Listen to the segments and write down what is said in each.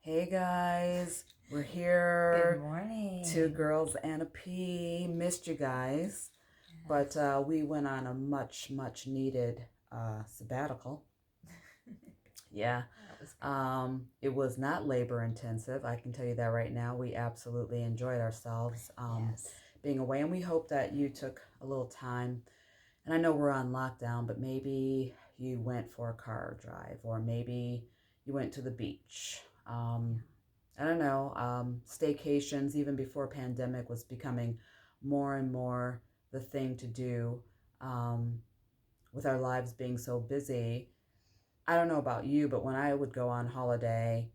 Hey guys, we're Good here. morning. Two girls and a pea. Missed you guys, but Yes. we went on a much needed sabbatical. Yeah, That was good. it was not labor intensive. I can tell you that right now. We absolutely enjoyed ourselves Yes. being away, and we hope that you took a little time. And I know we're on lockdown, but maybe you went for a car drive, or maybe you went to the beach. Yeah. I don't know, staycations, even before pandemic, was becoming more and more the thing to do um, with our lives being so busy. I don't know about you, but when I would go on holiday,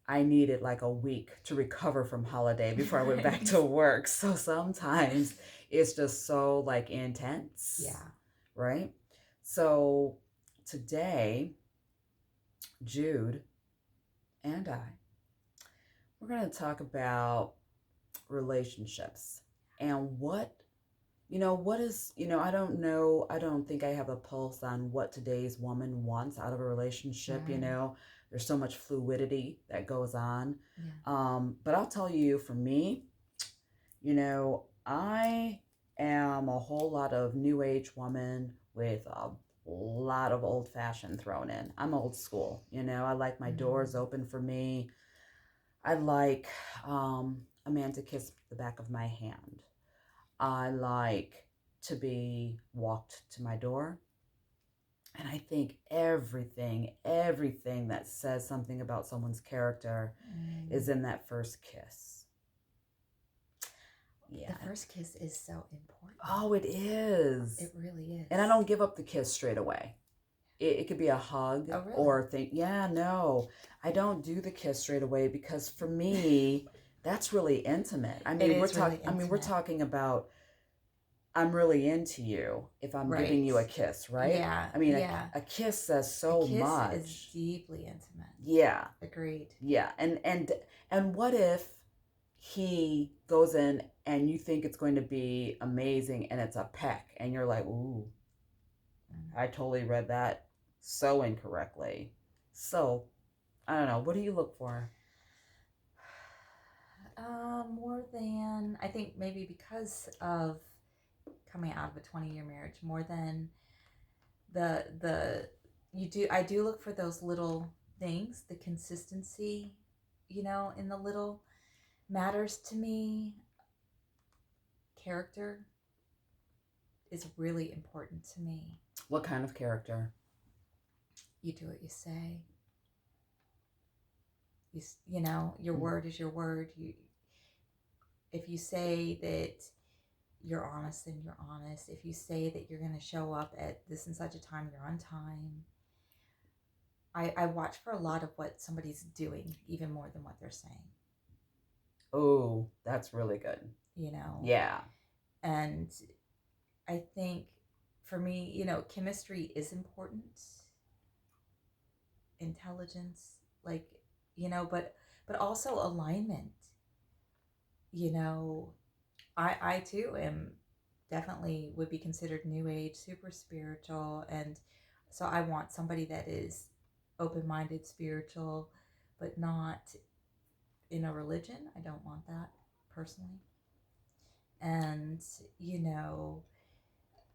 I needed like a week to recover from holiday before I went back Right. to work. So sometimes it's just so like intense, Yeah. right? So today, Jude and I, we're going to talk about relationships and what is, I don't know, I don't think I have a pulse on what today's woman wants out of a relationship. Mm. There's so much fluidity that goes on. Yeah. But I'll tell you, for me, I am a whole lot of new age woman with a lot of old fashioned thrown in. I'm old school. I like my doors Mm. open for me. I like a man to kiss the back of my hand. I like to be walked to my door. And I think everything that says something about someone's character Mm. is in that first kiss. The Yeah. first kiss is so important. Oh, it is. It really And I is. don't give up the kiss straight away. It could be a hug Oh, really? or think, yeah, no, I don't do the kiss straight away because for me, that's really intimate. It is really We're intimate. talking about I'm really into you if I'm giving Right. you a kiss, right? Yeah. I mean, Yeah. a kiss says A so kiss is much. deeply intimate. Yeah, Agreed. yeah. And what if he goes in and you think it's going to be amazing and it's a peck and you're like, ooh, Mm. I totally read that so incorrectly. So, I don't know. What do you look for? More than I think maybe because of coming out of a 20-year marriage, more than the you do I do look for those little things, the consistency, in the little matters to me. Character is really important to me. What kind of character? You do what you say. Your Mm. word is your word. If you say that you're honest, then you're honest. If you say that you're going to show up at this and such a time, you're on time. I watch for a lot of what somebody's doing, even more than what they're saying. Oh, that's really good. You know, Yeah. and I think for me, chemistry is important, intelligence, like, but also alignment. You know, I too am definitely would be considered new age, super spiritual, and so I want somebody that is open-minded, spiritual, but not in a religion. I don't want that personally. And you know,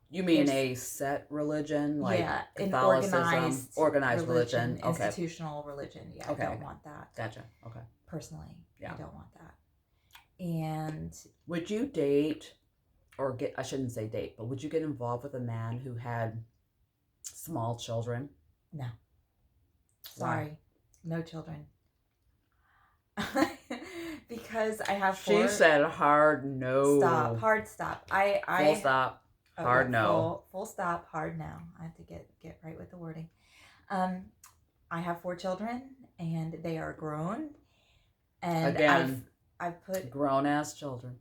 You mean there's a set religion like yeah, an Catholicism, organized organized religion, religion? Okay. institutional religion. Yeah, I Okay. don't Okay. want that Gotcha. Okay. personally. I Yeah. don't want that. And Would you date or get, I shouldn't say date, but would you get involved with a man who had small children? no, Why? sorry, no children. Because I have She four. said hard Stop, no. hard stop. Full I stop. Oh yeah, Hard no. full stop, hard now. I have to get right with the wording. Um, I have four children, and they are grown, and Again, I've put grown ass children.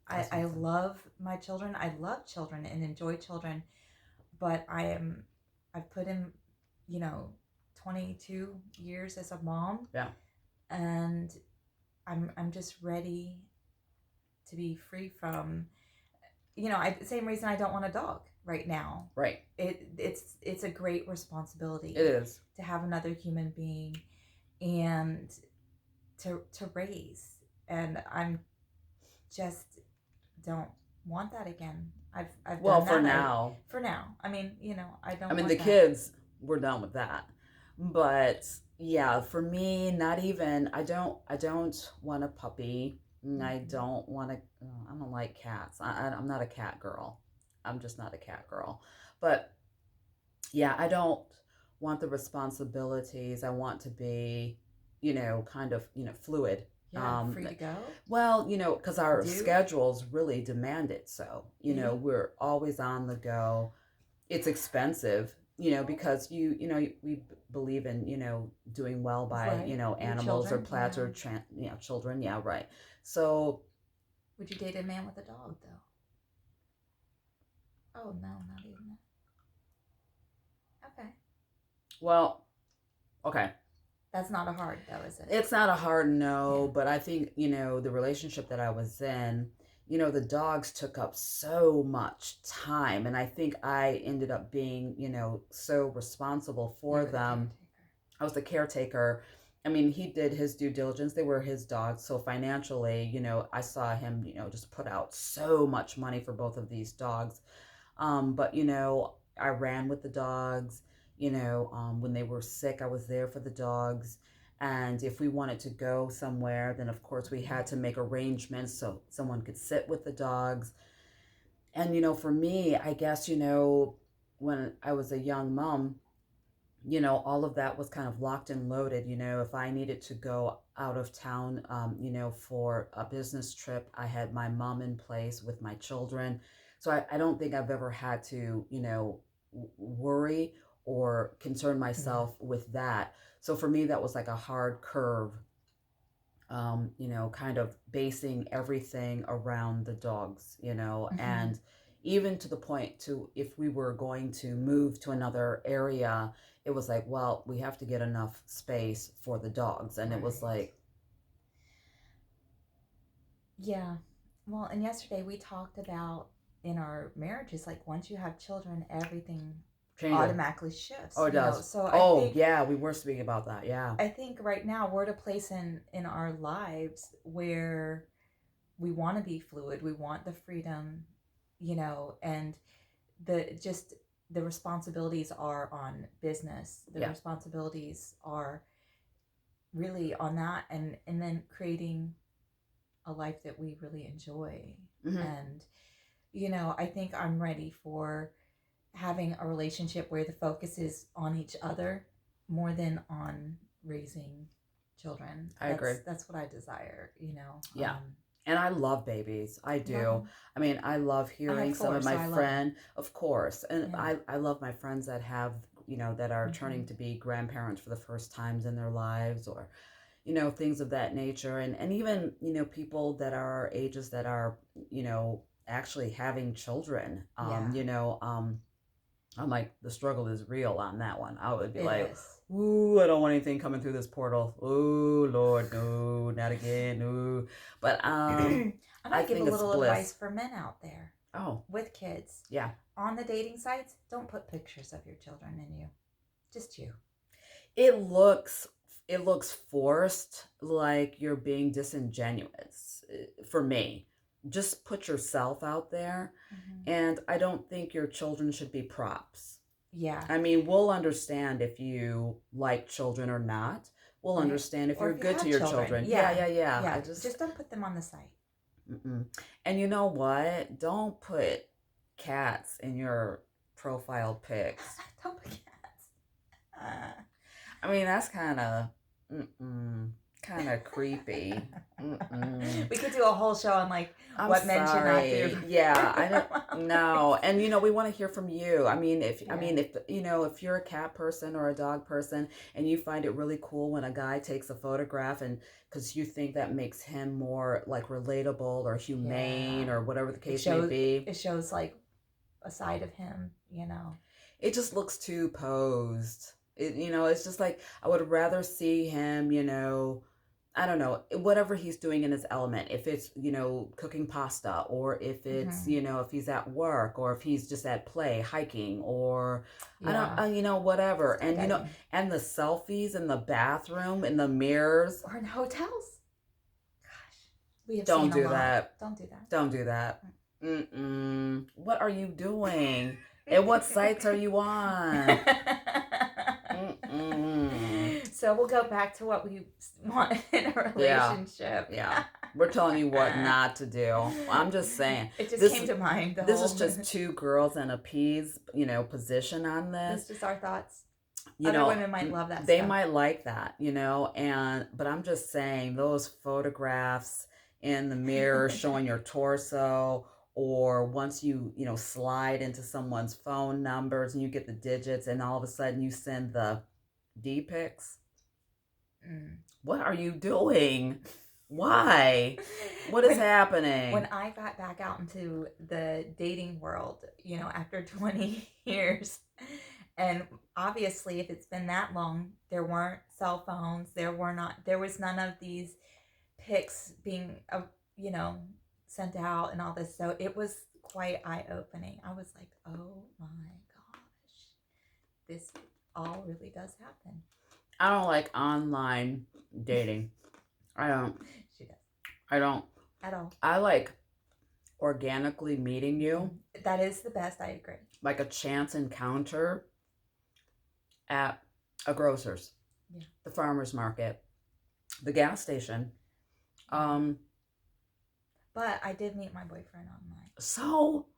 I That's what I I'm saying. love my children. I love children and enjoy children, but I've put in, you know, 22 years as a mom, Yeah. and I'm just ready to be free from, same reason I don't want a dog right now. Right. It's a great responsibility It is. to have another human being, and and to raise. And I'm just don't want that again. I've Well, done for that. now. For now. I mean, I don't I mean, want the that. kids, we're done with that. But yeah, for me, not even. I don't want a puppy. I Mhm. don't want to. I don't like cats. I'm not a cat girl. I'm just not a cat girl. But yeah, I don't want the responsibilities. I want to be, kind of, fluid. Yeah, free to go. Well, because our Do schedules really demand it. So, really? we're always on the go. It's expensive, because we believe in, doing well by, Right. Your animals or children, plants or, children. Yeah, right. So, Would you date a man with a dog though? Oh no, not even that. Okay. well, okay. That's not a hard though, is it? It's not a hard Yeah. no, but I think, the relationship that I was in, the dogs took up so much time. And I think I ended up being, so responsible You for were the them. caretaker. I was the caretaker. I mean, he did his due diligence. They were his dogs. So financially, I saw him, just put out so much money for both of these dogs. But, I ran with the dogs. When they were sick, I was there for the dogs. And if we wanted to go somewhere, then of course we had to make arrangements so someone could sit with the dogs. And, for me, I guess, when I was a young mom, all of that was kind of locked and loaded. If I needed to go out of town, for a business trip, I had my mom in place with my children. So I don't think I've ever had to, worry or concern Yeah. myself with that. So for me, that was like a hard curve, kind of basing everything around the dogs, Mm-hmm. and even to the point to if we were going to move to another area, it was like, well, we have to get enough space for the dogs. And it was Right. like, Yeah. Well, and yesterday we talked about in our marriages, like once you have children, everything changes. automatically shifts, Oh, it does. So Oh, yeah, we were speaking about that. Yeah. I think right now we're at a place in our lives where we want to be fluid. We want the freedom, and the just the responsibilities are on business. The Yeah. responsibilities are really on that, and then creating a life that we really enjoy. Hmm. And I think I'm ready for having a relationship where the focus is on each other more than on raising children. I agree. That's what I desire. Yeah. And I love babies. I do. Well, I mean, I love I have hearing some four, of so my I love it. friend, of course. And Yeah. I love my friends that have, that are turning Hmm. to be grandparents for the first times in their lives, or, things of that nature. And even, people that are our ages that are, actually having children. Yeah, I'm like, the struggle is real on that one. I would be it like, is. ooh, I don't want anything coming through this portal. Ooh, Lord, no, not again, no. But I I might give a think it's little advice bliss. for men out there Oh, with kids yeah. on the dating sites. Don't put pictures of your children in you, just you. It looks it looks forced, like you're being disingenuous for me. Just put yourself out there, Hmm. and I don't think your children should be props. Yeah, I mean, we'll understand if you like children or not. We'll right. understand if Or you're if you good to have your children, children. Yeah, yeah, yeah, yeah. I yeah. just, Just don't put them on the site. mm-mm. And you know what? Don't put cats in your profile pics. Don't put cats. I mean, that's kind of creepy. Mm-mm. We could do a whole show on like I'm what men should not do sorry. Yeah, in I don't profile no. pics. And we want to hear from you. I mean, if I Yeah. mean if if you're a cat person or a dog person and you find it really cool when a guy takes a photograph and cuz you think that makes him more like relatable or humane Yeah. or whatever the It case may shows be, it shows like a side of him. it just looks too posed. It's just like I would rather see him, I don't know, whatever he's doing in his element. If it's, cooking pasta, or if it's, Hmm. if he's at work, or if he's just at play, hiking, or I don't, Yeah. whatever. And, Skydiving. and the selfies in the bathroom, in the mirrors. Or in hotels. Gosh, we have Don't seen a do lot. that. Don't do that. Don't do that. Mm-mm. What are you doing? And what sites are you on? Mm-mm. So we'll go back to what we want in a relationship. Yeah. We're telling you what not to do. I'm just saying. It just This came is to mind. this is just two girls and a peas, position on This this. is just our thoughts. You Other know, women might love that they stuff. might like that, but I'm just saying those photographs in the mirror showing your torso, or once you, slide into someone's phone numbers and you get the digits and all of a sudden you send the D pics. Mm. What are you doing? Why? What is happening? When I got back out into the dating world, after 20 years, and obviously if it's been that long, there weren't cell phones, there was none of these pics being, sent out and all this. So it was quite eye-opening. I was like, oh my gosh, this all really does happen. I don't like online dating. I don't. She does. I don't. At all. I like organically meeting you. That is the best, I agree. Like a chance encounter at a grocer's, the farmer's market, the gas station. But I did meet my boyfriend online. So,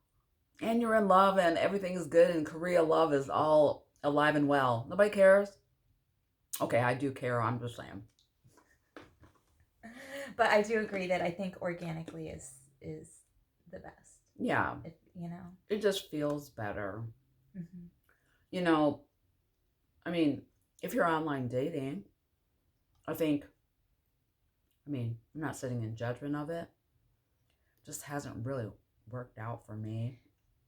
and you're in love and everything is good, and Korea love is all alive and well. Nobody cares. Okay, I do care. I'm just saying. But I do agree that I think organically is the best. Yeah. It just feels better. Mm-hmm. I mean, if you're online dating, I'm not sitting in judgment of it. Just hasn't really worked out for me.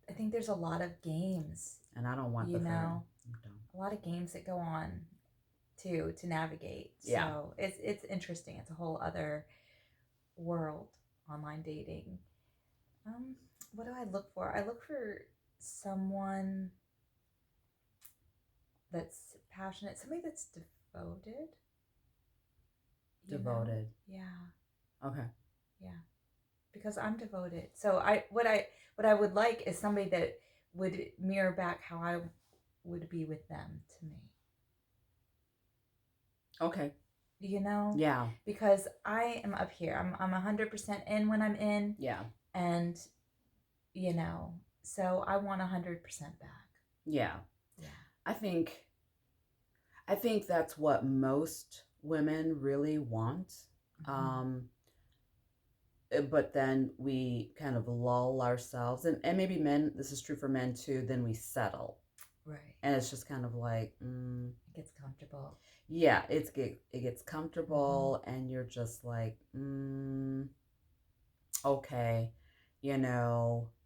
I think there's a lot of games. And I don't want a lot of games that go on to navigate. Yeah. So it's interesting. It's a whole other world, online dating. What do I look for? I look for someone that's passionate, somebody that's devoted. Devoted. Yeah. Okay. Yeah. Because I'm devoted. So what I would like is somebody that would mirror back how I would be with them to me. Okay. Yeah. Because I am up here. I'm 100% in when I'm in. Yeah. And so I want 100% back. Yeah. Yeah. I think that's what most women really want. Mm-hmm. But then we kind of lull ourselves, and maybe men, this is true for men too, then we settle. Right. And it's just kind of like, it gets comfortable. Yeah, it gets comfortable, mm-hmm. And you're just like, okay, we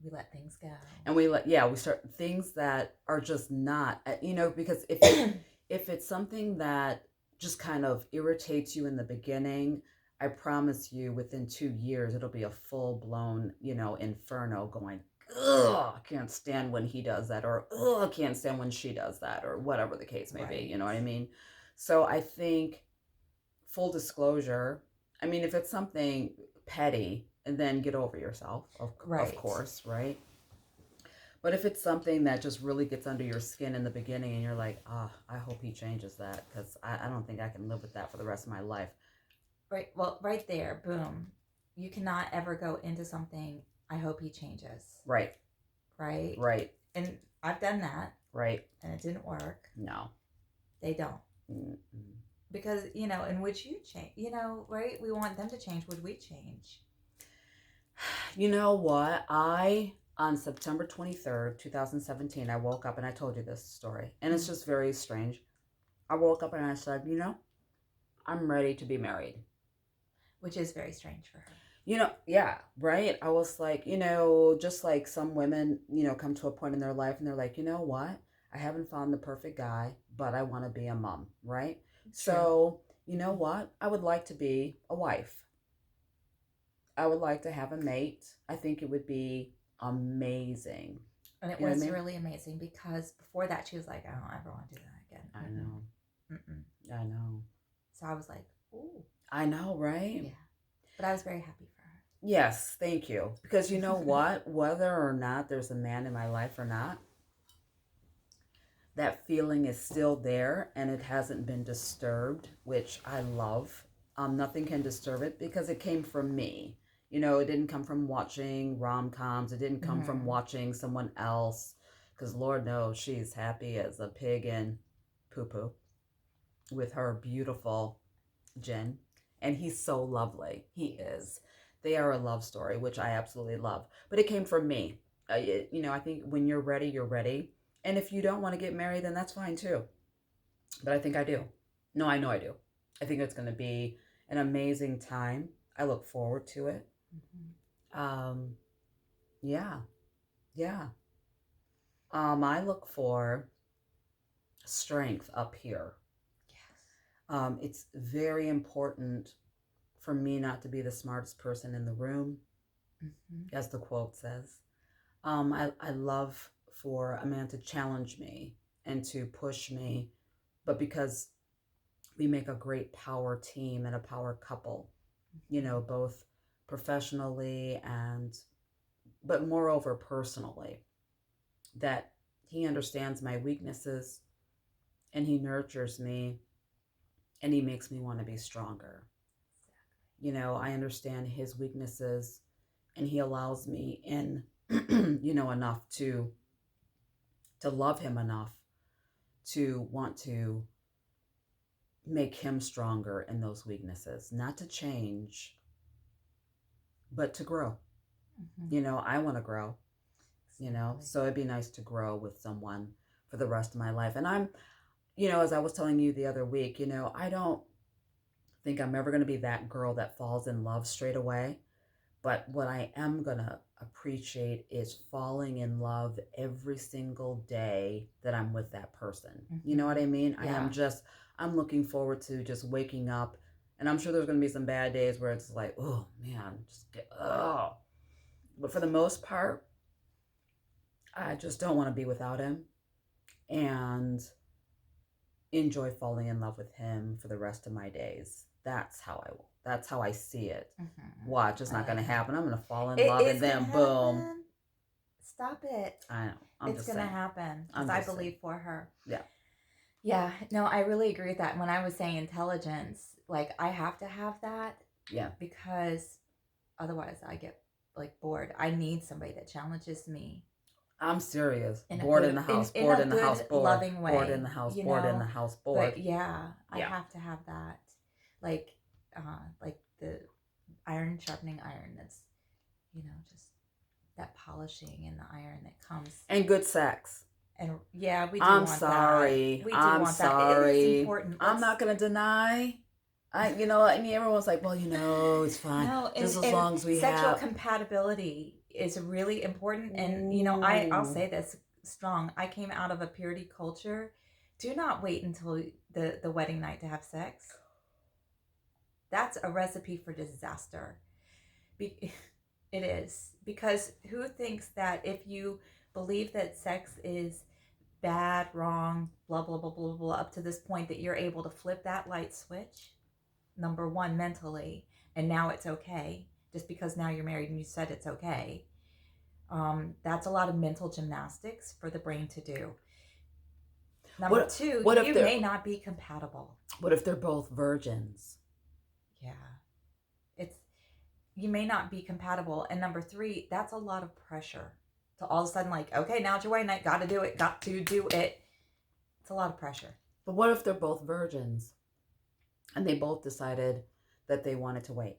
let things go. And we start things that are just not, because if it's something that just kind of irritates you in the beginning, I promise you within 2 years, it'll be a full-blown, inferno going, ugh, I can't stand when he does that, or ugh, I can't stand when she does that, or whatever the case may be, you know what I mean? So I think, full disclosure, if it's something petty, and then get over yourself, of course, right? But if it's something that just really gets under your skin in the beginning, and you're like, I hope he changes that, because I don't think I can live with that for the rest of my life. Right. Well, right there, boom. You cannot ever go into something, I hope he changes. Right. Right? Right. And I've done that. Right. And it didn't work. No. They don't. Mm-mm. Because, and would you change? Right? We want them to change. Would we change? You know what? On September 23rd, 2017, I woke up, and I told you this story. And it's just very strange. I woke up and I said, I'm ready to be married. Which is very strange for her. Yeah, right? I was like, just like some women, come to a point in their life and they're like, you know what? I haven't found the perfect guy, but I want to be a mom, right? True. So you know what? I would like to be a wife. I would like to have a mate. I think it would be amazing. And it You know what I was mean? really amazing because before that she was like, I don't ever want to do that again. I know. Mm-mm. I know. So I was like, ooh. I know, right? Yeah. But I was very happy for her. Yes, thank you. Because you know what? Whether or not there's a man in my life or not, that feeling is still there and it hasn't been disturbed, which I love. Nothing can disturb it because it came from me. You know, it didn't come from watching rom-coms. It didn't come from watching someone else. Because Lord knows she's happy as a pig in poo-poo with her beautiful Jen. And he's so lovely. He is. They are a love story, which I absolutely love. But it came from me. I think when you're ready, you're ready. And if you don't want to get married, then that's fine too. But I think I do. No, I know I do. I think it's going to be an amazing time. I look forward to it. Yeah. Yeah. I look for strength up here. Yes. It's very important for me not to be the smartest person in the room, as the quote says. I love for a man to challenge me and to push me, but because we make a great power team and a power couple, both professionally but moreover personally, that he understands my weaknesses and he nurtures me and he makes me want to be stronger. I understand his weaknesses and he allows me in, enough to love him enough to want to make him stronger in those weaknesses, not to change, but to grow. I want to grow, so it'd be nice to grow with someone for the rest of my life. And I'm, as I was telling you the other week, I don't think I'm ever going to be that girl that falls in love straight away. But what I am going to appreciate is falling in love every single day that I'm with that person. You know what I mean? Yeah. I'm looking forward to just waking up. And I'm sure there's going to be some bad days where it's like, oh man, But for the most part, I just don't want to be without him and enjoy falling in love with him for the rest of my days. That's how I see it. Watch, it's not going to happen. I'm going to fall in love and then boom. Stop it. I know. It's going to happen because I believe for her. Yeah. Yeah. No, I really agree with that. When I was saying intelligence, like I have to have that. Yeah. Because otherwise I get like bored. I need somebody that challenges me. I'm serious. Bored in the house, bored in the house, bored. Loving way. Bored in the house, bored in the house, bored. But yeah, I have to have that. Like the iron sharpening iron. That's, just that polishing in the iron that comes. And good sex. And yeah, we do I'm want sorry. that. We do I'm want sorry. That. It is important. I'm not going to deny. Everyone's like, well, it's fine. No, just as long as we have. Sexual compatibility is really important. And, I'll say this strong. I came out of a purity culture. Do not wait until the wedding night to have sex. That's a recipe for disaster. It is. Because who thinks that if you believe that sex is bad, wrong, blah, blah, blah, blah, blah, up to this point that you're able to flip that light switch, number one, mentally, and now it's okay, just because now you're married and you said it's okay. That's a lot of mental gymnastics for the brain to do. Number two, you may not be compatible. What if they're both virgins? Yeah. You may not be compatible. And number three, that's a lot of pressure to all of a sudden like, okay, now it's your wedding night, got to do it. It's a lot of pressure. But what if they're both virgins and they both decided that they wanted to wait?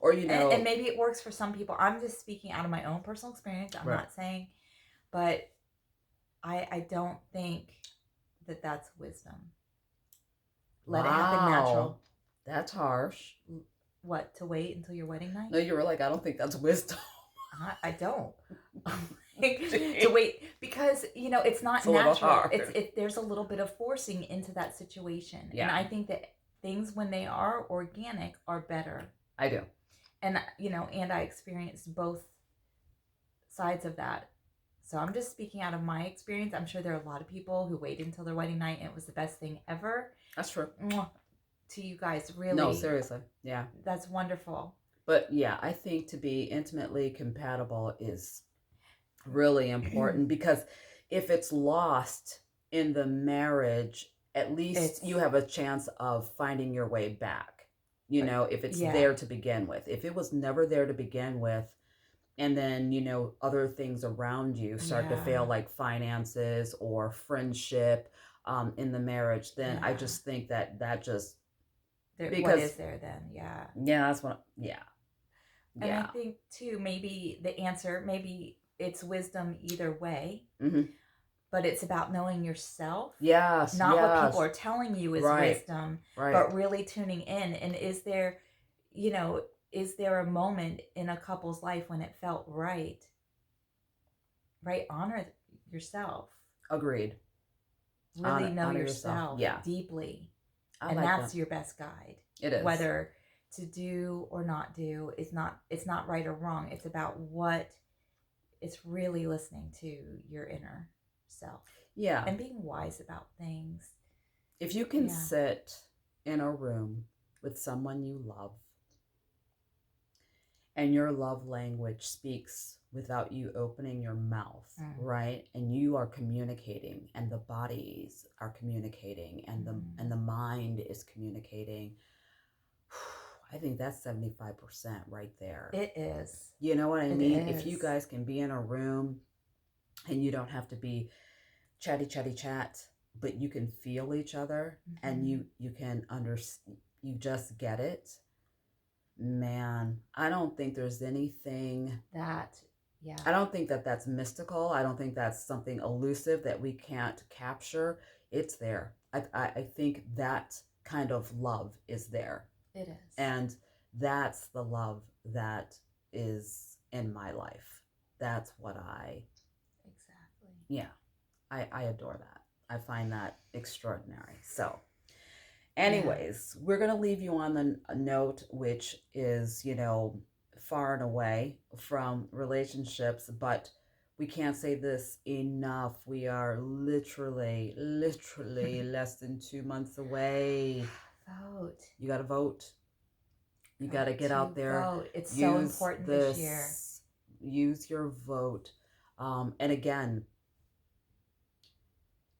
Or, and maybe it works for some people. I'm just speaking out of my own personal experience. I'm not saying, but I don't think that that's wisdom. Let it happen natural. That's harsh. What, to wait until your wedding night? No, you were like, I don't think that's wisdom. I don't. To wait, because it's not natural. There's a little bit of forcing into that situation, and I think that things when they are organic are better. I do. And and I experienced both sides of that. So I'm just speaking out of my experience. I'm sure there are a lot of people who waited until their wedding night and it was the best thing ever. That's true. Mwah. To you guys, really. No, seriously. Yeah. That's wonderful. But yeah, I think to be intimately compatible is really important because if it's lost in the marriage, at least you have a chance of finding your way back. You know, if it's there to begin with. If it was never there to begin with, and then, other things around you start to fail, like finances or friendship in the marriage, then I just think that just... Because, what is there then? Yeah. Yeah, that's what... Yeah. And I think, too, maybe the answer, maybe it's wisdom either way. But it's about knowing yourself. Yes. Not what people are telling you is wisdom, but really tuning in. And is there a moment in a couple's life when it felt right? Right? Honor yourself. Agreed. Really know yourself deeply. And that's your best guide. It is. Whether to do or not do it's not right or wrong. It's about what it's really listening to your inner self. Yeah. And being wise about things. If you can sit in a room with someone you love and your love language speaks without you opening your mouth, right? And you are communicating and the bodies are communicating and the mind is communicating. I think that's 75% right there. It is. You know what I mean? If you guys can be in a room and you don't have to be chat, but you can feel each other and you can you just get it. Man, I don't think there's anything I don't think that's mystical. I don't think that's something elusive that we can't capture. It's there. I think that kind of love is there. It is. And that's the love that is in my life. That's what Exactly. I adore that. I find that extraordinary. So, anyways, we're going to leave you on the note, which is, far and away from relationships, but we can't say this enough. We are literally less than 2 months away. Vote. You got to vote. You got to get out there. Vote. It's so important this year. Use your vote. And again,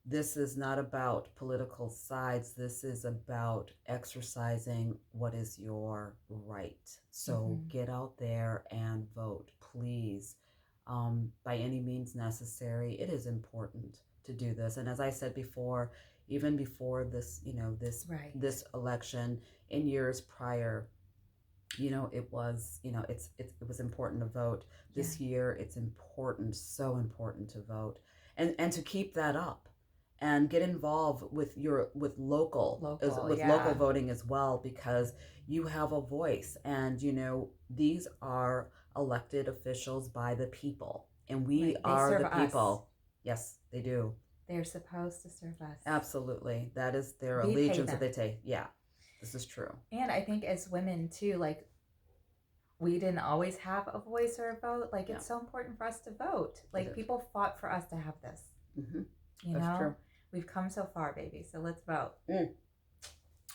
this is not about political sides. This is about exercising what is your right. So get out there and vote, please. By any means necessary. It is important to do this. And as I said before, even before this, this election, in years prior, it was, it was important to vote. This year, it's important, so important to vote, and to keep that up. And get involved with local voting as well, because you have a voice, and these are elected officials by the people, and we are the people. Us. Yes, they do. They're supposed to serve us. Absolutely, that is their allegiance that they take. Yeah, this is true. And I think as women too, like, we didn't always have a voice or a vote. Like, it's so important for us to vote. Like, people fought for us to have this. That's true. We've come so far, baby. So let's vote.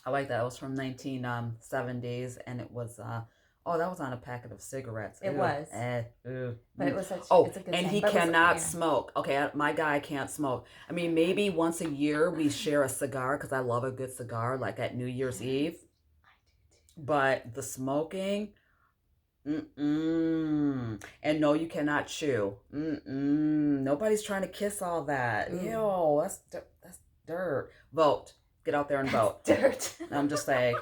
I like that. It was from 1970s, and it was that was on a packet of cigarettes. It was. But it was such. It's a good and thing. He cannot smoke. Okay, my guy can't smoke. I mean, maybe once a year we share a cigar because I love a good cigar, like at New Year's Eve. I do too. But the smoking. And no, you cannot chew. Nobody's trying to kiss all that. Ew, that's dirt. Vote. Get out there and vote. Dirt. I'm just saying.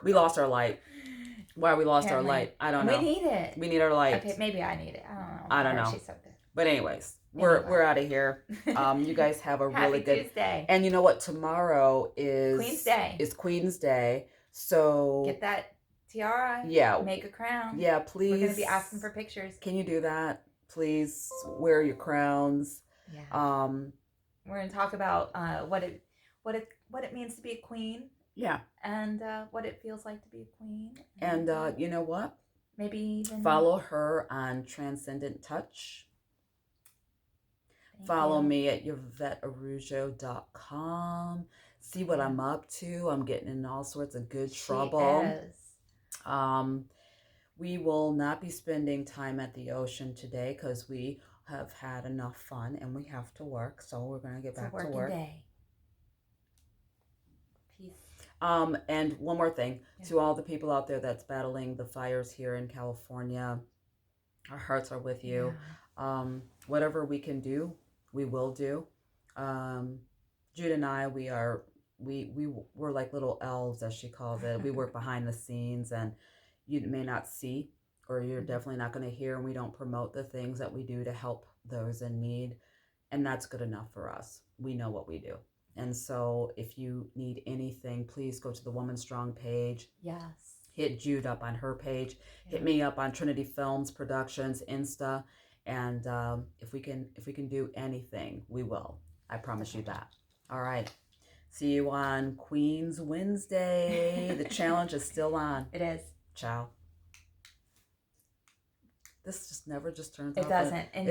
We lost our light. Why we lost our light? I don't know. We need it. We need our light. Okay, maybe I need it. I don't know. I don't know. She's so good. But anyways, we're out of here. You guys have a really Happy good Tuesday. And you know what? Tomorrow is Queen's Day. So get that tiara. Yeah. Make a crown. Yeah, please. We're going to be asking for pictures. Can you do that? Please wear your crowns. Yeah. We're going to talk about what it means to be a queen Yeah. and what it feels like to be a queen. And you know what? Maybe even Follow her on Transcendent Touch. Thank Follow you. me at YvetteArujo.com. See what I'm up to. I'm getting in all sorts of good trouble. She is. We will not be spending time at the ocean today because we have had enough fun and we have to work. So we're going to get back to work. Day. Peace. And one more thing, to all the people out there that's battling the fires here in California, our hearts are with you. Yeah. Whatever we can do, we will do. Jude and I, we're like little elves, as she calls it. We work behind the scenes, and you may not see, or you're definitely not going to hear, and we don't promote the things that we do to help those in need, and that's good enough for us. We know what we do. And so if you need anything, please go to the Woman Strong page. Yes. Hit Jude up on her page. Yeah. Hit me up on Trinity Films Productions Insta. And if we can do anything, we will. I promise you that. All right. See you on Queen's Wednesday. The challenge is still on. It is. Ciao. This just never just turns out. It doesn't. And